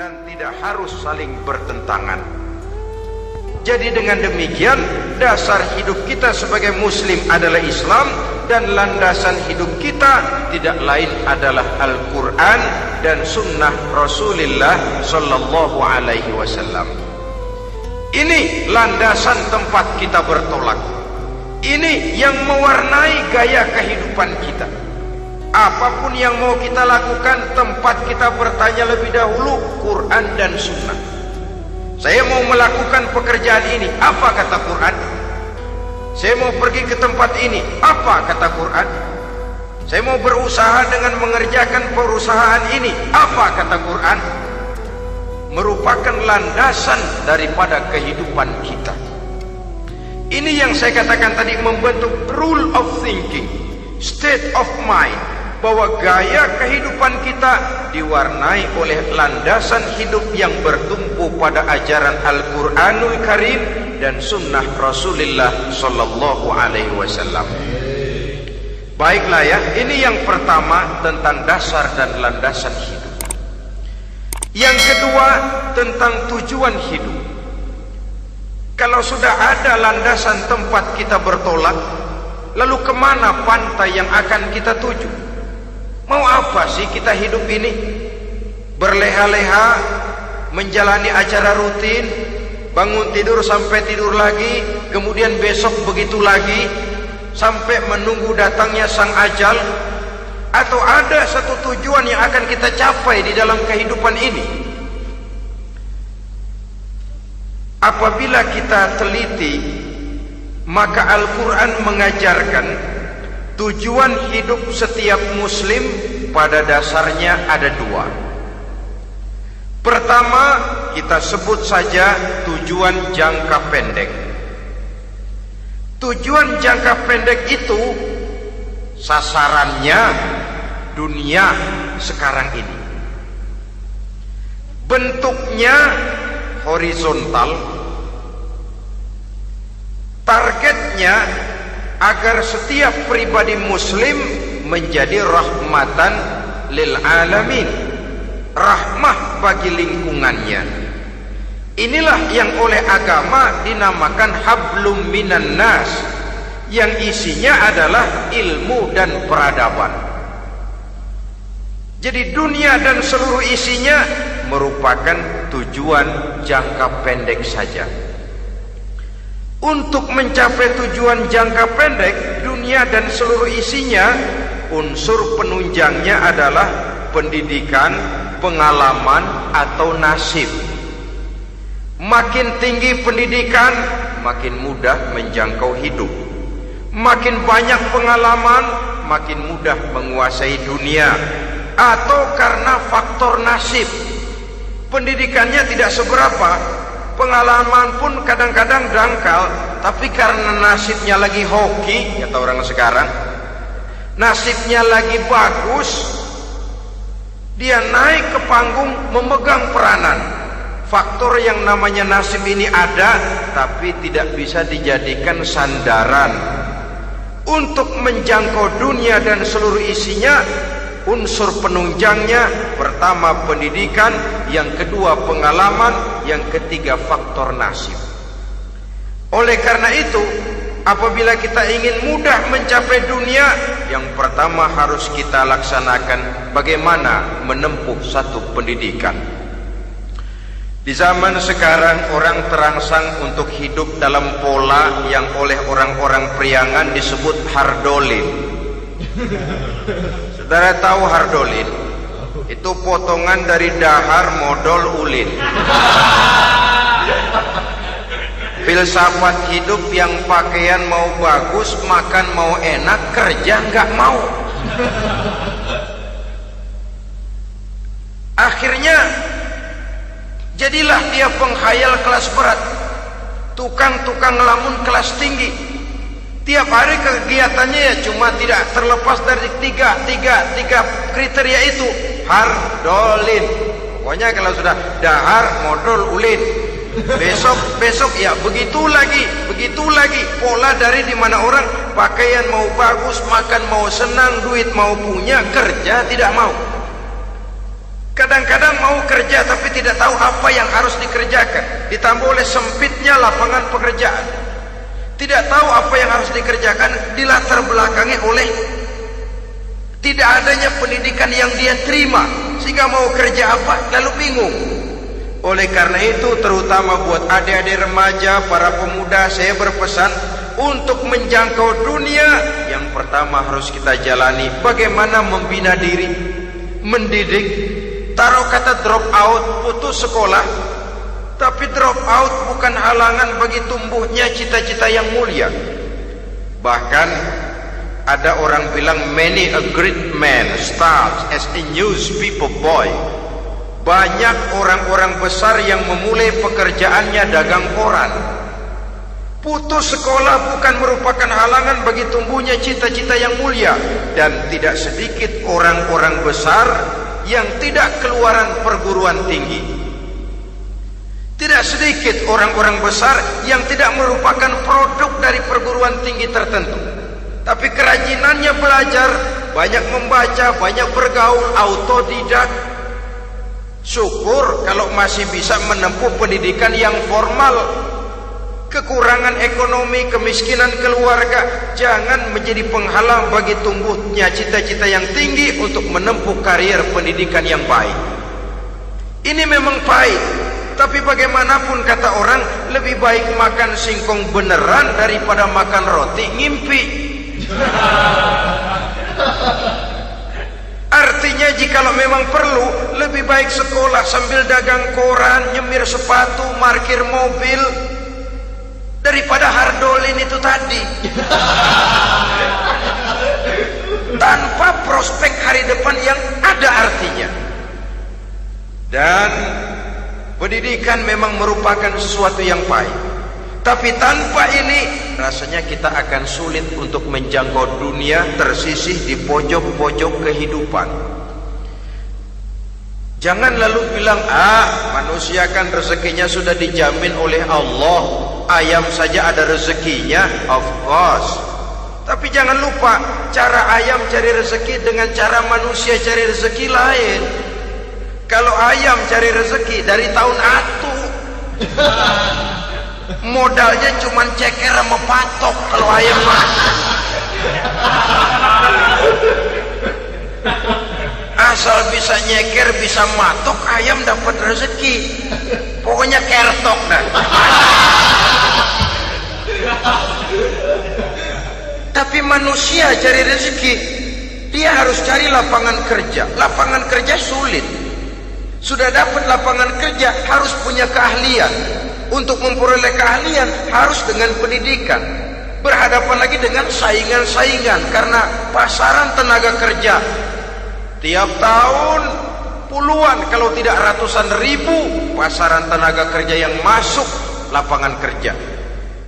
dan tidak harus saling bertentangan. Jadi dengan demikian dasar hidup kita sebagai muslim adalah Islam, dan landasan hidup kita tidak lain adalah Al-Quran dan sunnah Rasulullah Sallallahu Alaihi Wasallam. Ini landasan tempat kita bertolak. Ini yang mewarnai gaya kehidupan kita. Apapun yang mau kita lakukan, tempat kita bertanya lebih dahulu Quran dan sunnah. Saya mau melakukan pekerjaan ini, apa kata Quran? Saya mau pergi ke tempat ini, apa kata Quran? Saya mau berusaha dengan mengerjakan perusahaan ini, apa kata Quran? Merupakan landasan daripada kehidupan kita. Ini yang saya katakan tadi, membentuk rule of thinking, state of mind, bahwa gaya kehidupan kita diwarnai oleh landasan hidup yang bertumpu pada ajaran Al-Quranul Karim dan sunnah Rasulullah Sallallahu Alaihi Wasallam. Baiklah ya, ini yang pertama tentang dasar dan landasan hidup. Yang kedua tentang tujuan hidup. Kalau sudah ada landasan tempat kita bertolak, lalu kemana pantai yang akan kita tuju? Mau apa sih kita hidup ini? Berleha-leha, menjalani acara rutin, bangun tidur sampai tidur lagi, kemudian besok begitu lagi, sampai menunggu datangnya sang ajal? Atau ada satu tujuan yang akan kita capai di dalam kehidupan ini? Apabila kita teliti, maka Al-Quran mengajarkan tujuan hidup setiap muslim pada dasarnya ada dua. Pertama, kita sebut saja tujuan jangka pendek. Tujuan jangka pendek itu sasarannya dunia sekarang ini. Bentuknya horizontal, targetnya agar setiap pribadi muslim menjadi rahmatan lil alamin, rahmah bagi lingkungannya. Inilah yang oleh agama dinamakan hablum minan nas, yang isinya adalah ilmu dan peradaban. Jadi dunia dan seluruh isinya merupakan tujuan jangka pendek saja. Untuk mencapai tujuan jangka pendek, dunia dan seluruh isinya, unsur penunjangnya adalah pendidikan, pengalaman, atau nasib. Makin tinggi pendidikan, makin mudah menjangkau hidup. Makin banyak pengalaman, makin mudah menguasai dunia. Atau karena faktor nasib, pendidikannya tidak seberapa, pengalaman pun kadang-kadang dangkal, tapi karena nasibnya lagi hoki, kata orang sekarang, nasibnya lagi bagus, dia naik ke panggung memegang peranan. Faktor yang namanya nasib ini ada, tapi tidak bisa dijadikan sandaran. Untuk menjangkau dunia dan seluruh isinya, unsur penunjangnya pertama pendidikan, yang kedua pengalaman, yang ketiga faktor nasib. Oleh karena itu, apabila kita ingin mudah mencapai dunia, yang pertama harus kita laksanakan bagaimana menempuh satu pendidikan. Di zaman sekarang orang terangsang untuk hidup dalam pola yang oleh orang-orang priangan disebut hardolin. Saudara tahu hardolin? Itu potongan dari dahar modal ulin. Filsafat hidup yang pakaian mau bagus, makan mau enak, kerja nggak mau. Akhirnya jadilah dia penghayal kelas berat, tukang-tukang lamun kelas tinggi. Tiap hari kegiatannya ya cuma tidak terlepas dari tiga kriteria itu, hardolin. Pokoknya kalau sudah dahar modal ulin, besok ya begitu lagi, pola dari dimana orang pakaian mau bagus, makan mau senang, duit mau punya, kerja tidak mau. Kadang-kadang mau kerja tapi tidak tahu apa yang harus dikerjakan, ditambah oleh sempitnya lapangan pekerjaan. Tidak tahu apa yang harus dikerjakan, dilatar belakangi oleh tidak adanya pendidikan yang dia terima, sehingga mau kerja apa lalu bingung. Oleh karena itu, terutama buat adik-adik remaja, para pemuda, saya berpesan untuk menjangkau dunia, yang pertama harus kita jalani bagaimana membina diri, mendidik. Taruh kata drop out, putus sekolah, tapi drop out bukan halangan bagi tumbuhnya cita-cita yang mulia. Bahkan ada orang bilang many a great man starts as a newspaper boy. Banyak orang-orang besar yang memulai pekerjaannya dagang koran. Putus sekolah bukan merupakan halangan bagi tumbuhnya cita-cita yang mulia. Dan tidak sedikit orang-orang besar yang tidak keluaran perguruan tinggi. Tidak sedikit orang-orang besar yang tidak merupakan produk dari perguruan tinggi tertentu, tapi kerajinannya belajar, banyak membaca, banyak bergaul, autodidak. Syukur kalau masih bisa menempuh pendidikan yang formal. Kekurangan ekonomi, kemiskinan keluarga jangan menjadi penghalang bagi tumbuhnya cita-cita yang tinggi untuk menempuh karier pendidikan yang baik. Ini memang pahit, tapi bagaimanapun kata orang, lebih baik makan singkong beneran daripada makan roti ngimpi. Artinya jikalau memang perlu, lebih baik sekolah sambil dagang koran, nyemir sepatu, parkir mobil, daripada hardolin itu tadi. Tanpa prospek hari depan yang ada artinya. Dan pendidikan memang merupakan sesuatu yang pahit, tapi tanpa ini rasanya kita akan sulit untuk menjangkau dunia, tersisih di pojok-pojok kehidupan. Jangan lalu bilang, manusia kan rezekinya sudah dijamin oleh Allah, ayam saja ada rezekinya. Of course. Tapi jangan lupa, cara ayam cari rezeki dengan cara manusia cari rezeki lain. Kalau ayam cari rezeki dari tahun atu, modalnya cuma ceker sama patok. Kalau ayam mah asal bisa nyeker, bisa matok, ayam dapat rezeki. Pokoknya kertok dah. Tapi manusia cari rezeki, dia harus cari lapangan kerja. Lapangan kerja sulit. Sudah dapat lapangan kerja, harus punya keahlian. Untuk memperoleh keahlian harus dengan pendidikan. Berhadapan lagi dengan saingan-saingan, karena pasaran tenaga kerja tiap tahun puluhan kalau tidak ratusan ribu pasaran tenaga kerja yang masuk lapangan kerja.